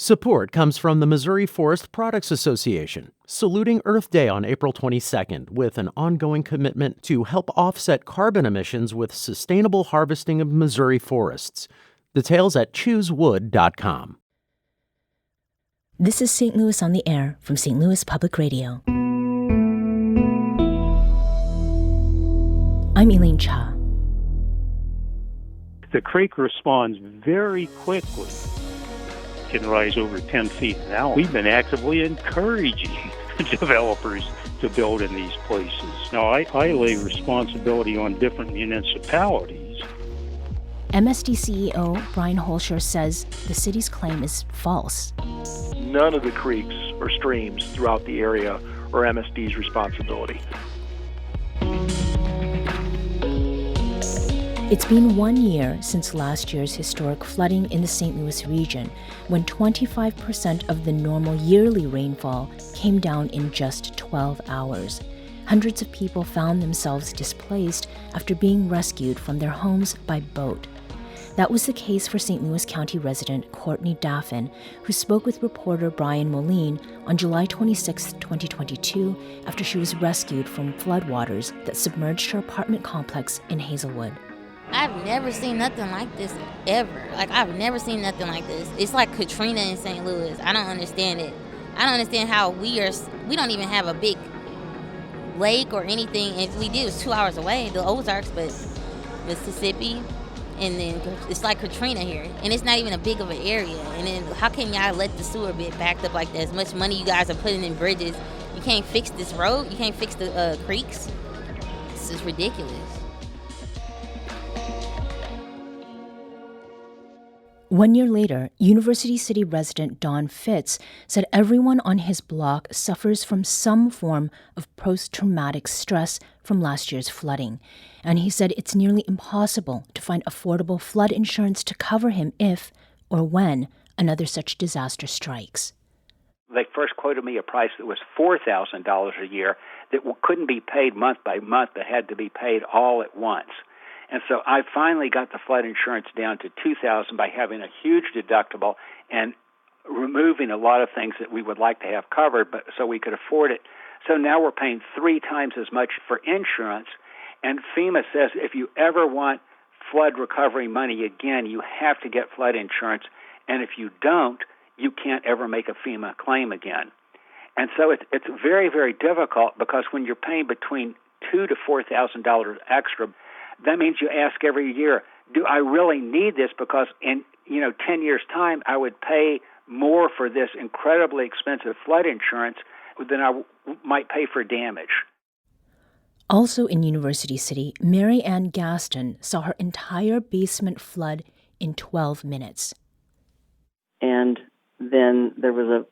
Support comes from the Missouri Forest Products Association, saluting Earth Day on April 22nd with an ongoing commitment to help offset carbon emissions with sustainable harvesting of Missouri forests. Details at choosewood.com. This is St. Louis on the Air from St. Louis Public Radio. I'm Elaine Cha. The creek responds very quickly. It can rise over 10 feet an hour. We've been actively encouraging developers to build in these places. Now, I lay responsibility on different municipalities. MSD CEO Brian Holscher says the city's claim is false. None of the creeks or streams throughout the area are MSD's responsibility. It's been 1 year since last year's historic flooding in the St. Louis region, when 25% of the normal yearly rainfall came down in just 12 hours. Hundreds of people found themselves displaced after being rescued from their homes by boat. That was the case for St. Louis County resident Courtney Daffin, who spoke with reporter Brian Moline on July 26, 2022, after she was rescued from floodwaters that submerged her apartment complex in Hazelwood. I've never seen nothing like this ever. I've never seen nothing like this. It's like Katrina in St. Louis. I don't understand it. I don't understand how we don't even have a big lake or anything. If we did, it's 2 hours away, the Ozarks, but Mississippi, and then it's like Katrina here. And it's not even a big of an area. And then how can y'all let the sewer be backed up like that? As much money you guys are putting in bridges, you can't fix this road? You can't fix the creeks? This is ridiculous. One year later, University City resident Don Fitz said everyone on his block suffers from some form of post-traumatic stress from last year's flooding. And he said it's nearly impossible to find affordable flood insurance to cover him if or when another such disaster strikes. They first quoted me a price that was $4,000 a year that couldn't be paid month by month, that had to be paid all at once. And so I finally got the flood insurance down to $2,000 by having a huge deductible and removing a lot of things that we would like to have covered, but so we could afford it. So now we're paying 3 times as much for insurance. And FEMA says if you ever want flood recovery money again, you have to get flood insurance. And if you don't, you can't ever make a FEMA claim again. And so it's very, very difficult, because when you're paying between $2,000 to $4,000 extra, that means you ask every year, do I really need this? Because in 10 years' time, I would pay more for this incredibly expensive flood insurance than I might pay for damage. Also in University City, Mary Ann Gaston saw her entire basement flood in 12 minutes. And then there was a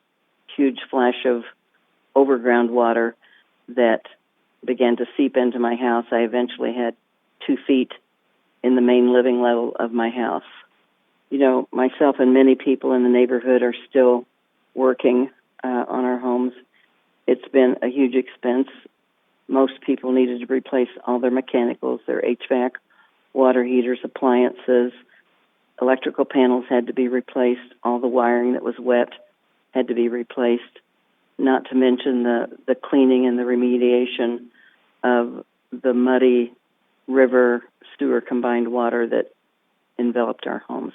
huge flash of overground water that began to seep into my house. I eventually had 2 feet in the main living level of my house. Myself and many people in the neighborhood are still working on our homes. It's been a huge expense. Most people needed to replace all their mechanicals, their HVAC, water heaters, appliances. Electrical panels had to be replaced. All the wiring that was wet had to be replaced, not to mention the cleaning and the remediation of the muddy river sewer combined water that enveloped our homes.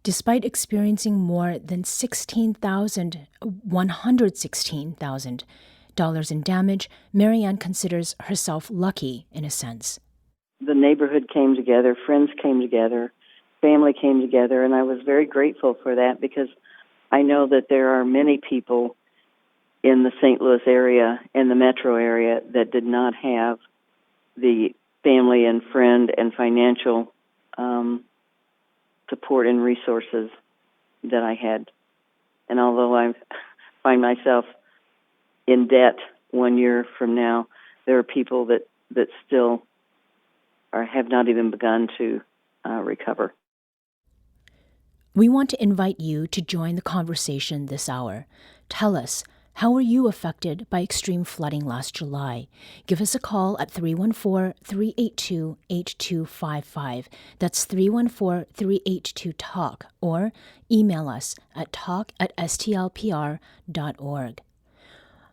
Despite experiencing more than $116,000 in damage, Mary Ann considers herself lucky in a sense. The neighborhood came together, friends came together, family came together, and I was very grateful for that, because I know that there are many people in the St. Louis area and the metro area that did not have the family and friend and financial support and resources that I had. And although I find myself in debt 1 year from now, there are people that still have not even begun to recover. We want to invite you to join the conversation this hour. Tell us, How were you affected by extreme flooding last July? Give us a call at 314-382-8255. That's 314-382-TALK, or email us at talk@stlpr.org.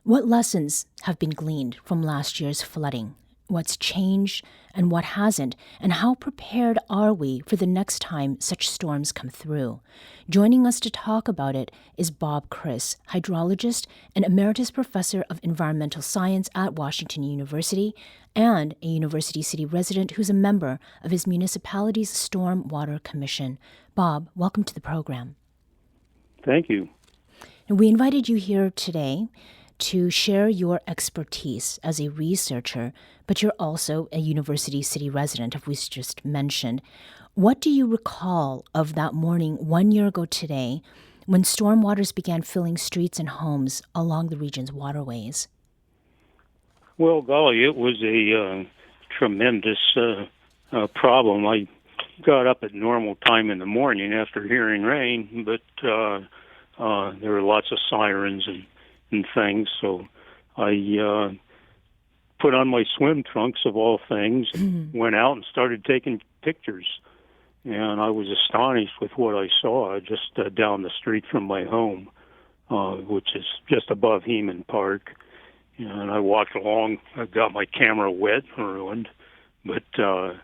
What lessons have been gleaned from last year's flooding? What's changed and what hasn't? And how prepared are we for the next time such storms come through? Joining us to talk about it is Bob Criss, hydrologist and emeritus professor of environmental science at Washington University and a University City resident who's a member of his municipality's Storm Water Commission. Bob, welcome to the program. Thank you. And we invited you here today to share your expertise as a researcher, but you're also a University City resident, as we just mentioned. What do you recall of that morning 1 year ago today when storm waters began filling streets and homes along the region's waterways? Well, golly, it was a tremendous problem. I got up at normal time in the morning after hearing rain, but there were lots of sirens and things, so I put on my swim trunks, of all things, and went out and started taking pictures. And I was astonished with what I saw just down the street from my home, which is just above Heman Park. And I walked along. I got my camera wet and ruined, but there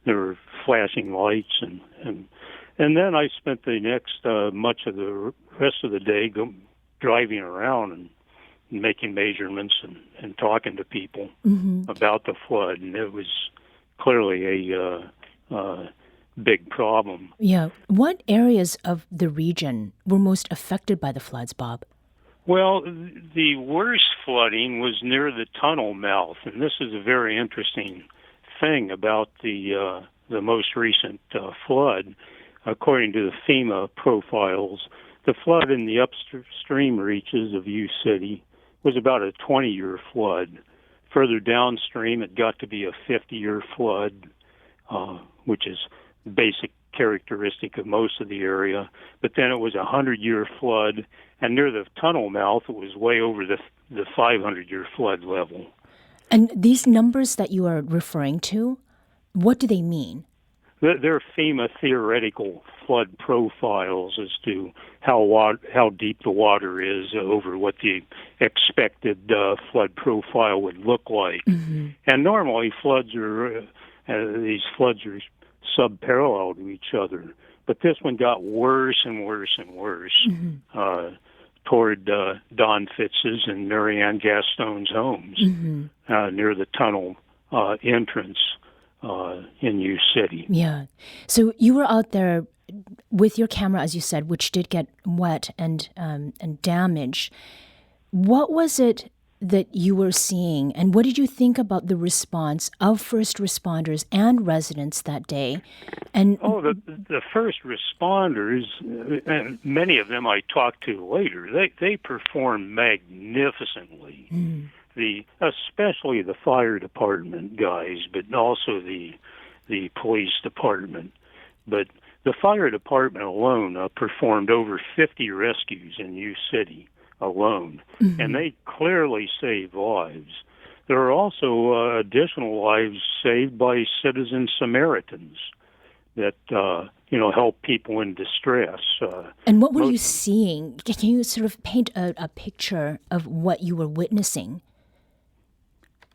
were flashing lights, and then I spent the next much of the rest of the day driving around and making measurements and talking to people about the flood, and it was clearly a big problem. Yeah. What areas of the region were most affected by the floods, Bob? Well, the worst flooding was near the tunnel mouth, and this is a very interesting thing about the most recent flood. According to the FEMA profiles, the flood in the upstream reaches of U City was about a 20-year flood. Further downstream, it got to be a 50-year flood, which is the basic characteristic of most of the area. But then it was a 100-year flood, and near the tunnel mouth, it was way over the 500-year flood level. And these numbers that you are referring to, what do they mean? They're FEMA theoretical flood profiles as to how deep the water is over what the expected flood profile would look like. And normally these floods are subparallel to each other, but this one got worse and worse and worse toward Don Fitz's and Marianne Gaston's homes near the tunnel entrance in U City. Yeah. So you were out there with your camera, as you said, which did get wet and damaged. What was it that you were seeing, and what did you think about the response of first responders and residents that day? And the first responders, and many of them I talked to later, they performed magnificently. Especially the fire department guys, but also the police department. But the fire department alone performed over 50 rescues in U City alone, and they clearly saved lives. There are also additional lives saved by citizen Samaritans that help people in distress. And what were you seeing? Can you sort of paint a picture of what you were witnessing?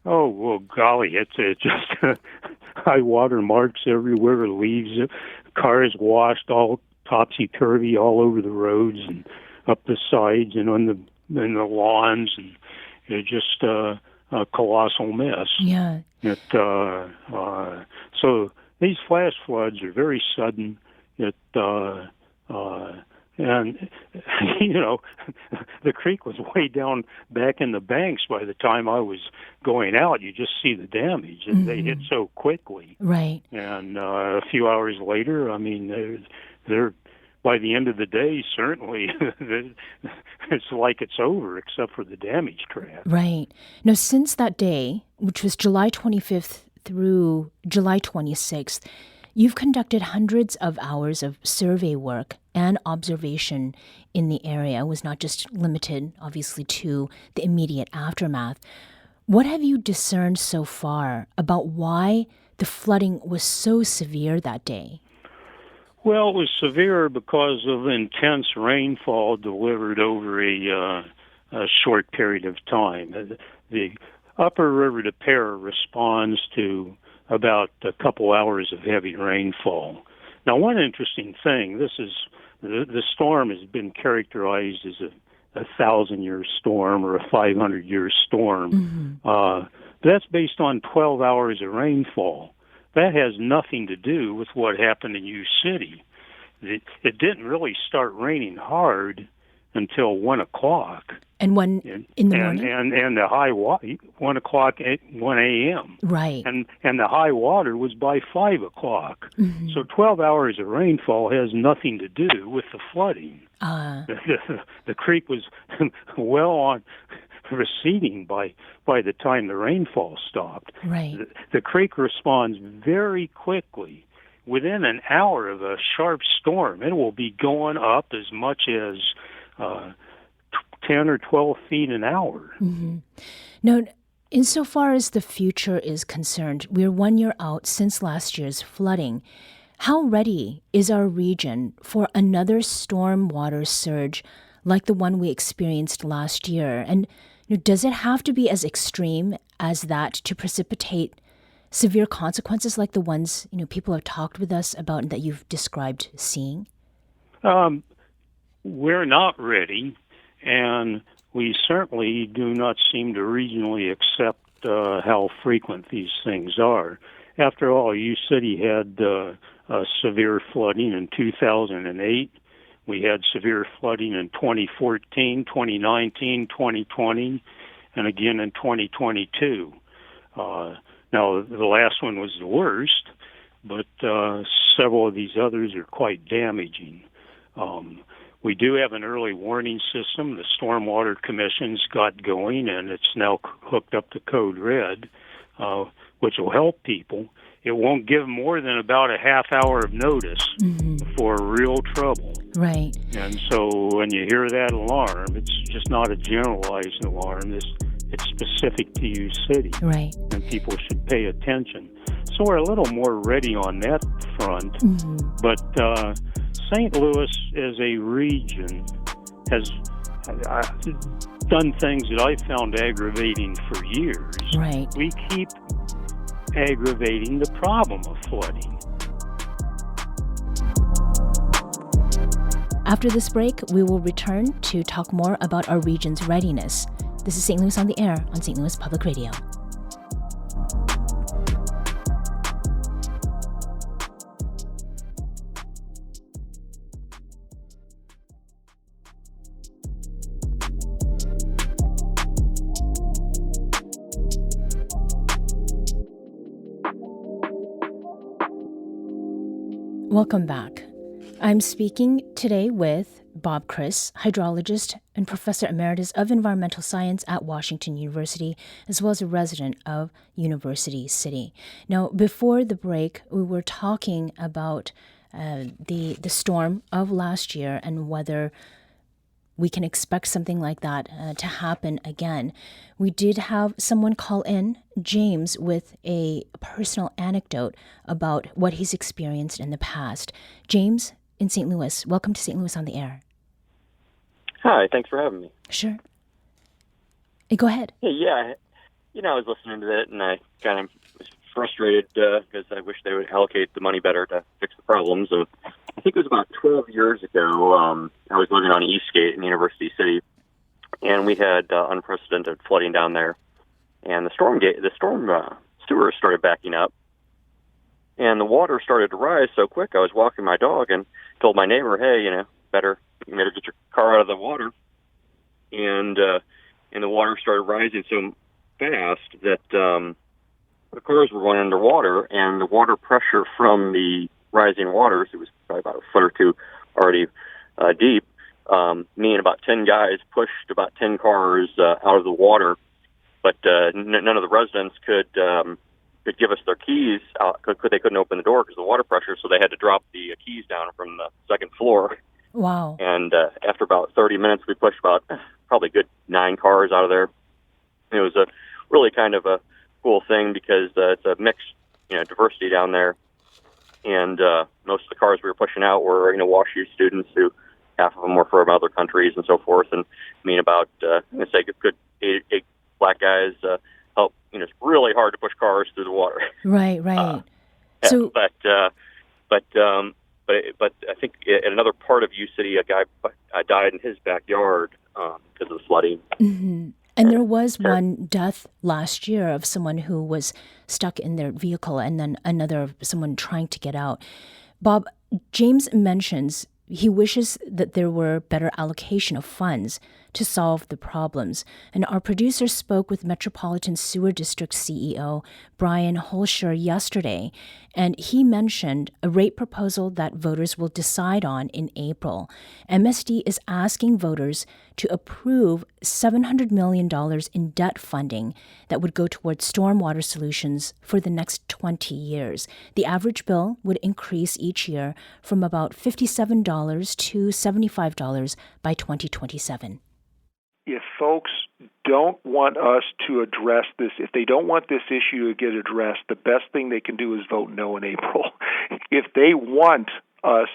Oh, well, golly, it's just high water marks everywhere, leaves, cars washed all topsy-turvy all over the roads and up the sides and in the lawns, and it's just a colossal mess. Yeah. So these flash floods are very sudden. And, the creek was way down back in the banks by the time I was going out. You just see the damage, and they hit so quickly. Right. And a few hours later, I mean, they're by the end of the day, certainly, it's like it's over, except for the damage trap. Right. Now, since that day, which was July 25th through July 26th, You've conducted hundreds of hours of survey work and observation in the area. It was not just limited, obviously, to the immediate aftermath. What have you discerned so far about why the flooding was so severe that day? Well, it was severe because of intense rainfall delivered over a short period of time. The upper river de Pere responds to about a couple hours of heavy rainfall. Now, one interesting thing, the storm has been characterized as a 1,000-year storm or a 500-year storm. That's based on 12 hours of rainfall. That has nothing to do with what happened in U City. It didn't really start raining hard until 1 o'clock. And when in the morning? And the high water, 1 o'clock, 1 a.m. Right. And the high water was by 5 o'clock. So 12 hours of rainfall has nothing to do with the flooding. The creek was well on receding by the time the rainfall stopped. Right. The creek responds very quickly. Within an hour of a sharp storm, it will be going up as much as 10 or 12 feet an hour. Now, insofar as the future is concerned, we're 1 year out since last year's flooding. How ready is our region for another storm water surge like the one we experienced last year? And does it have to be as extreme as that to precipitate severe consequences like the ones people have talked with us about and that you've described seeing? We're not ready, and we certainly do not seem to regionally accept how frequent these things are. After all, U City had severe flooding in 2008. We had severe flooding in 2014, 2019, 2020, and again in 2022. Now, the last one was the worst, but several of these others are quite damaging. We do have an early warning system. The Stormwater Commission's got going, and it's now hooked up to Code Red, which will help people. It won't give more than about a half hour of notice for real trouble. Right. And so when you hear that alarm, it's just not a generalized alarm. It's specific to U City. Right. And people should pay attention. So we're a little more ready on that front. But St. Louis as a region has done things that I found aggravating for years. Right. We keep aggravating the problem of flooding. After this break, we will return to talk more about our region's readiness. This is St. Louis on the Air on St. Louis Public Radio. Welcome back. I'm speaking today with Bob Criss, hydrologist and professor emeritus of environmental science at Washington University, as well as a resident of University City. Now, before the break, we were talking about the storm of last year and whether we can expect something like that to happen again. We did have someone call in, James, with a personal anecdote about what he's experienced in the past. James in St. Louis, welcome to St. Louis on the Air. Hi, thanks for having me. Sure. Hey, go ahead. Hey, yeah, I was listening to that, and I kind of was frustrated because I wish they would allocate the money better to fix the problems. And I think it was about 12 years ago, I was living on Eastgate in University City, and we had unprecedented flooding down there. And the storm sewers started backing up, and the water started to rise so quick. I was walking my dog and told my neighbor, "Hey, you better get your car out of the water." And the water started rising so fast that the cars were going underwater, and the water pressure from the rising waters, it was probably about a foot or two already deep, me and about 10 guys pushed about 10 cars out of the water, but none of the residents could could give us their keys. They couldn't open the door because of the water pressure, so they had to drop the keys down from the second floor. Wow. And after about 30 minutes, we pushed about probably a good 9 cars out of there. It was a really kind of a cool thing because it's a mixed, diversity down there. And most of the cars we were pushing out were, WashU students who half of them were from other countries and so forth. And I mean, about, let's say, good 8 black guys help. It's really hard to push cars through the water. Right. So, but I think at another part of U City, a guy died in his backyard because of the flooding. Mm-hmm. And there was one death last year of someone who was stuck in their vehicle, and then another of someone trying to get out. Bob, James mentions he wishes that there were better allocation of funds to solve the problems. And our producer spoke with Metropolitan Sewer District CEO Brian Holscher yesterday, and he mentioned a rate proposal that voters will decide on in April. MSD is asking voters to approve $700 million in debt funding that would go towards stormwater solutions for the next 20 years. The average bill would increase each year from about $57 to $75 by 2027. If folks don't want us to address this, if they don't want this issue to get addressed, the best thing they can do is vote no in April. If they want us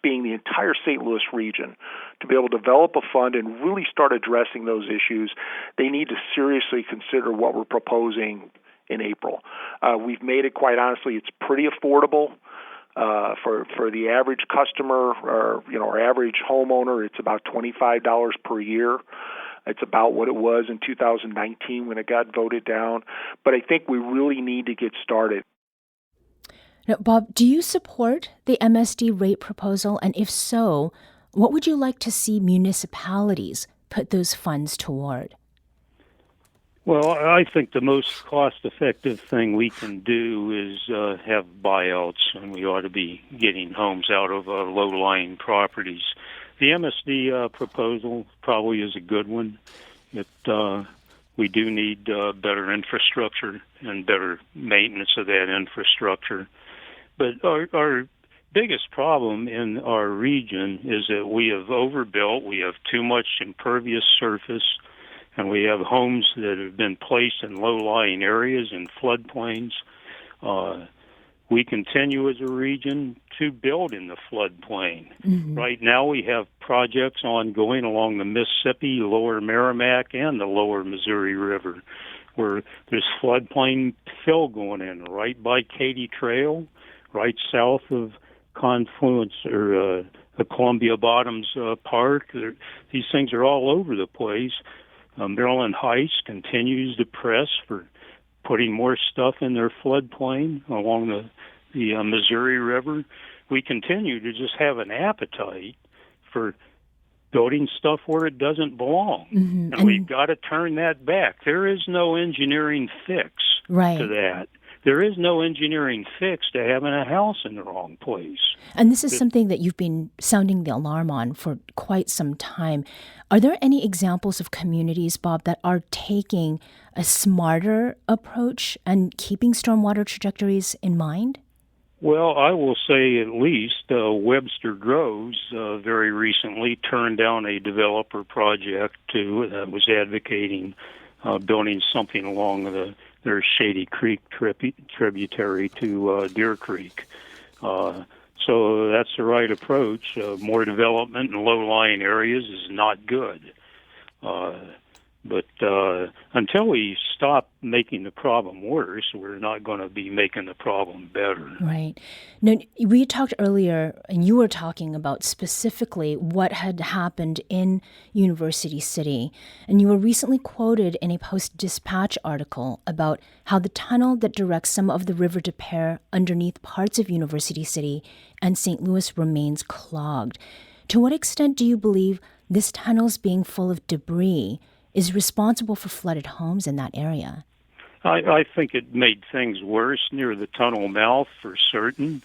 being the entire St. Louis region, to be able to develop a fund and really start addressing those issues, they need to seriously consider what we're proposing in April. We've made it, quite honestly, it's pretty affordable. For the average customer or our average homeowner, it's about $25 per year. It's about what it was in 2019 when it got voted down. But I think we really need to get started. Now, Bob, do you support the MSD rate proposal? And if so, what would you like to see municipalities put those funds toward? Well, I think the most cost-effective thing we can do is have buyouts, and we ought to be getting homes out of low-lying properties. The MSD proposal probably is a good one. We do need better infrastructure and better maintenance of that infrastructure. But our biggest problem in our region is that we have overbuilt, we have too much impervious surface, and we have homes that have been placed in low-lying areas and floodplains. We continue as a region to build in the floodplain. Mm-hmm. Right now we have projects ongoing along the Mississippi, Lower Merrimack, and the Lower Missouri River, where there's floodplain fill going in right by Katy Trail, right south of Confluence or the Columbia Bottoms Park. These things are all over the place. Maryland Heights continues to press for putting more stuff in their floodplain along the Missouri River. We continue to just have an appetite for building stuff where it doesn't belong. Mm-hmm. And we've got to turn that back. There is no engineering fix to that. There is no engineering fix to having a house in the wrong place. And this is something that you've been sounding the alarm on for quite some time. Are there any examples of communities, Bob, that are taking a smarter approach and keeping stormwater trajectories in mind? Well, I will say at least Webster Groves very recently turned down a developer project that was advocating building something along their Shady Creek tributary to Deer Creek. So that's the right approach. More development in low-lying areas is not good. But until we stop making the problem worse, we're not going to be making the problem better. Right. Now, we talked earlier, and you were talking about specifically what had happened in University City. And you were recently quoted in a Post-Dispatch article about how the tunnel that directs some of the River Des Peres underneath parts of University City and St. Louis remains clogged. To what extent do you believe this tunnel's being full of debris is responsible for flooded homes in that area? I think it made things worse near the tunnel mouth for certain.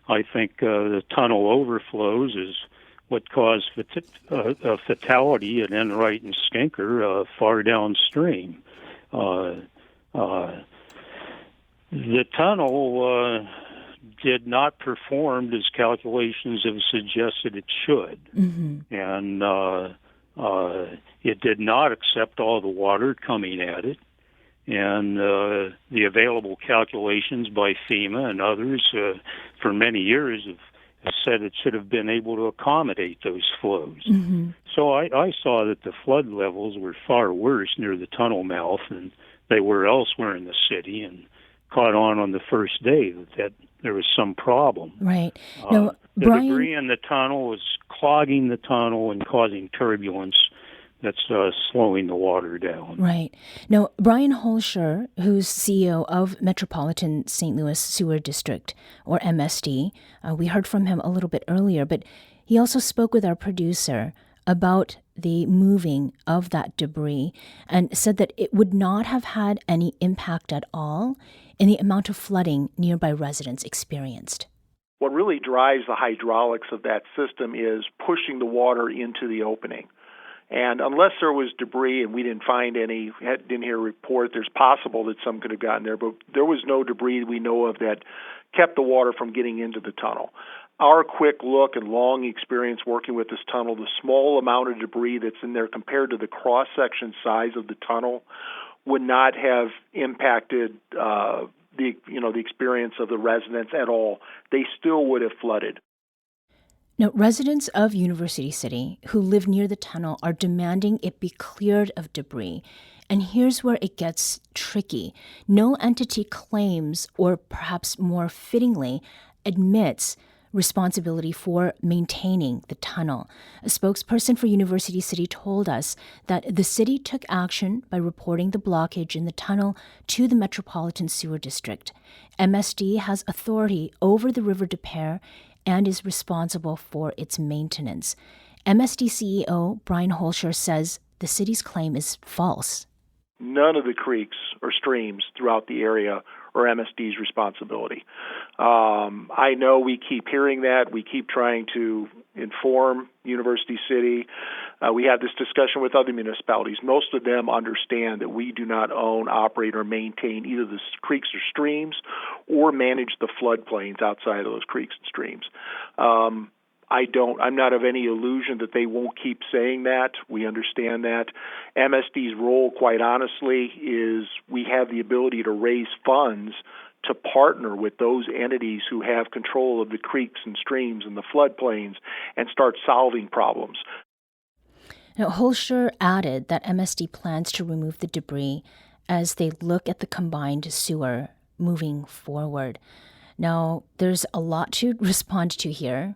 I think the tunnel overflows is what caused a fatality at Enright and Skinker far downstream. The tunnel did not perform as calculations have suggested it should. And it did not accept all the water coming at it. And the available calculations by FEMA and others for many years have said it should have been able to accommodate those flows. So I saw that the flood levels were far worse near the tunnel mouth than they were elsewhere in the city, and caught on the first day that there was some problem. Right. Now, the Brian, debris in the tunnel was clogging the tunnel and causing turbulence that's slowing the water down. Right. Now, Brian Holscher, who's CEO of Metropolitan St. Louis Sewer District, or MSD, we heard from him a little bit earlier, but he also spoke with our producer about the moving of that debris and said that it would not have had any impact at all in the amount of flooding nearby residents experienced. What really drives the hydraulics of that system is pushing the water into the opening. And unless there was debris, and we didn't find any, didn't hear a report, there's possible that some could have gotten there, but there was no debris we know of that kept the water from getting into the tunnel. Our quick look and long experience working with this tunnel, the small amount of debris that's in there compared to the cross-section size of the tunnel would not have impacted the experience of the residents at all. They still would have flooded. Now, residents of University City who live near the tunnel are demanding it be cleared of debris. And here's where it gets tricky. No entity claims, or perhaps more fittingly, admits responsibility for maintaining the tunnel. A spokesperson for University City told us that the city took action by reporting the blockage in the tunnel to the Metropolitan Sewer District. MSD has authority over the River Des Peres and is responsible for its maintenance. MSD CEO Brian Holscher says the city's claim is false. None of the creeks or streams throughout the area are MSD's responsibility. I know we keep hearing that. We keep trying to inform University City. We had this discussion with other municipalities. Most of them understand that we do not own, operate, or maintain either the creeks or streams or manage the floodplains outside of those creeks and streams. I'm not of any illusion that they won't keep saying that. We understand that. MSD's role, quite honestly, is we have the ability to raise funds to partner with those entities who have control of the creeks and streams and the floodplains and start solving problems. Now, Holscher added that MSD plans to remove the debris as they look at the combined sewer moving forward. Now, there's a lot to respond to here.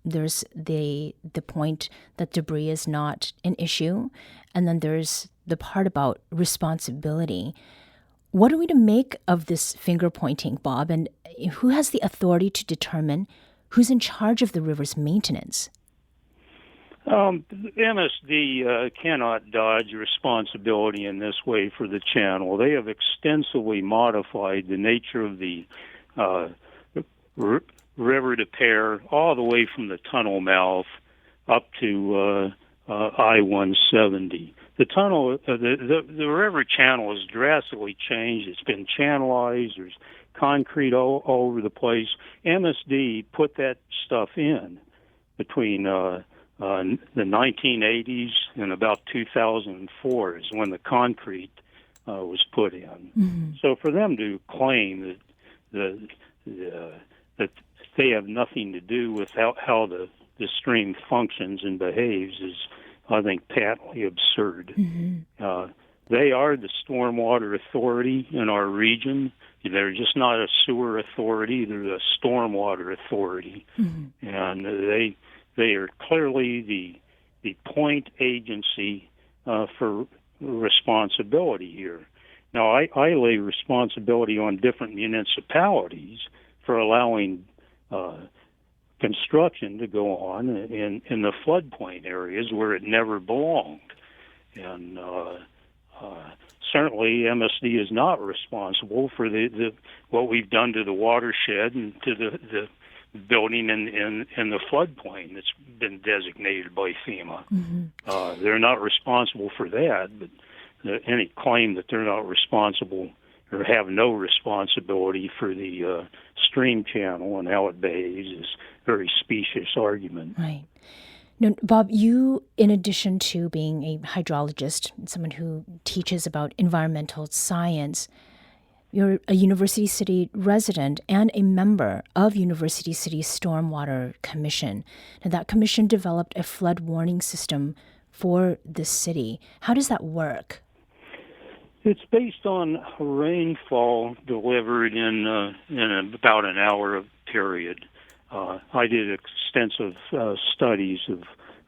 There's the point that debris is not an issue, and then there's the part about responsibility. What are we to make of this finger-pointing, Bob, and who has the authority to determine who's in charge of the river's maintenance? MSD cannot dodge responsibility in this way for the channel. They have extensively modified the nature of the River Des Peres all the way from the tunnel mouth up to I-170. The tunnel, the river channel has drastically changed. It's been channelized. There's concrete all over the place. MSD put that stuff in between the 1980s and about 2004 is when the concrete was put in. Mm-hmm. So for them to claim that they have nothing to do with how the stream functions and behaves is, I think, patently absurd. Mm-hmm. They are the stormwater authority in our region. They're just not a sewer authority. They're the stormwater authority. Mm-hmm. And they are clearly the point agency for responsibility here. Now, I lay responsibility on different municipalities for allowing construction to go on in the floodplain areas where it never belonged. And certainly MSD is not responsible for the what we've done to the watershed and to the building in the floodplain that's been designated by FEMA. Mm-hmm. They're not responsible for that, but any claim that they're not responsible or have no responsibility for the stream channel and how it behaves is a very specious argument. Right. Now, Bob, you, in addition to being a hydrologist, someone who teaches about environmental science, you're a University City resident and a member of University City's Stormwater Commission. Now, that commission developed a flood warning system for the city. How does that work? It's based on rainfall delivered in about an hour period. I did extensive studies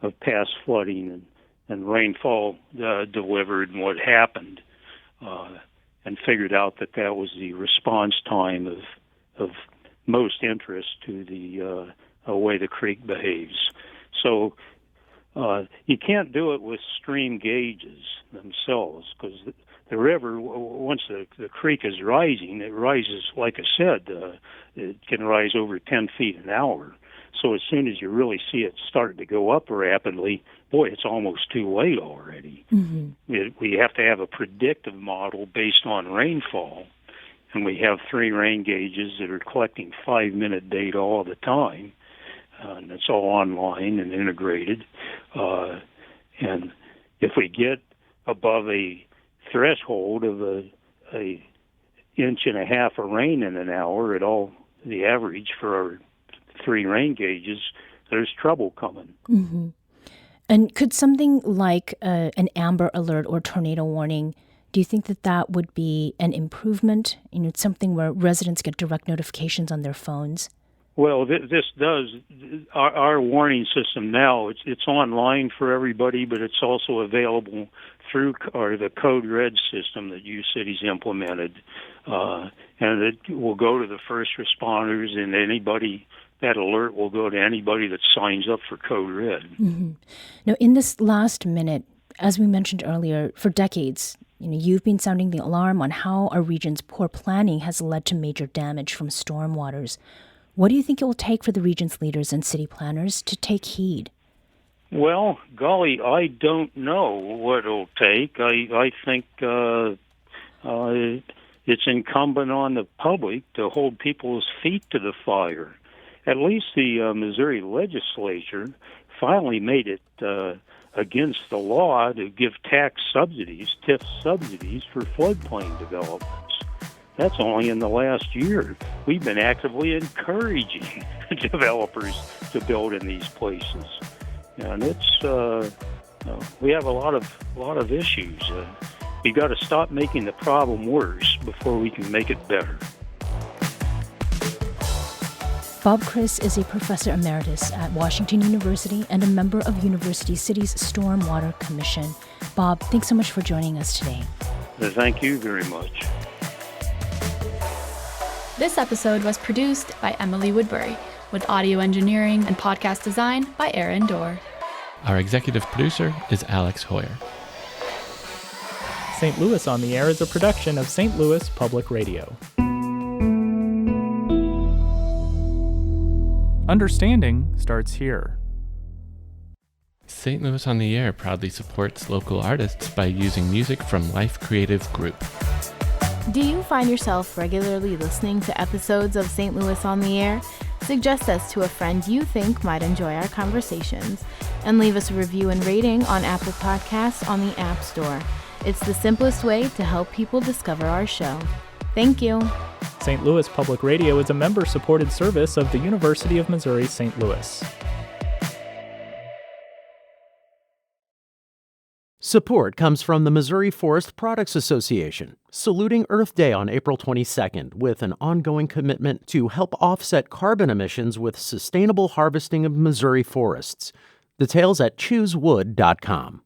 of past flooding and rainfall delivered and what happened, and figured out that was the response time of most interest to the way the creek behaves. So you can't do it with stream gauges themselves, because the river, once the creek is rising, it rises, like I said, it can rise over 10 feet an hour. So as soon as you really see it start to go up rapidly, boy, it's almost too late already. Mm-hmm. We have to have a predictive model based on rainfall, and we have 3 rain gauges that are collecting 5-minute data all the time, and it's all online and integrated. And if we get above a threshold of a inch and a half of rain in an hour at all, the average for our 3 rain gauges, there's trouble coming. Mm-hmm. And could something like an amber alert or tornado warning, do you think that would be an improvement? It's something where residents get direct notifications on their phones. Well, this does. Our warning system now, it's online for everybody, but it's also available through the Code Red system that UCity's implemented. And it will go to the first responders, and that alert will go to anybody that signs up for Code Red. Mm-hmm. Now, in this last minute, as we mentioned earlier, for decades, you've been sounding the alarm on how our region's poor planning has led to major damage from stormwaters. What do you think it will take for the region's leaders and city planners to take heed? Well, golly, I don't know what it'll take. I think it's incumbent on the public to hold people's feet to the fire. At least the Missouri legislature finally made it against the law to give tax subsidies, TIF subsidies, for floodplain developments. That's only in the last year. We've been actively encouraging developers to build in these places, and it's we have a lot of issues. We got to stop making the problem worse before we can make it better. Bob Criss is a professor emeritus at Washington University and a member of University City's Stormwater Commission. Bob, thanks so much for joining us today. Thank you very much. This episode was produced by Emily Woodbury, with audio engineering and podcast design by Aaron Dorr. Our executive producer is Alex Hoyer. St. Louis on the Air is a production of St. Louis Public Radio. Understanding starts here. St. Louis on the Air proudly supports local artists by using music from Life Creative Group. Do you find yourself regularly listening to episodes of St. Louis on the Air? Suggest us to a friend you think might enjoy our conversations, and leave us a review and rating on Apple Podcasts on the App Store. It's the simplest way to help people discover our show. Thank you. St. Louis Public Radio is a member-supported service of the University of Missouri St. Louis. Support comes from the Missouri Forest Products Association, saluting Earth Day on April 22nd with an ongoing commitment to help offset carbon emissions with sustainable harvesting of Missouri forests. Details at choosewood.com.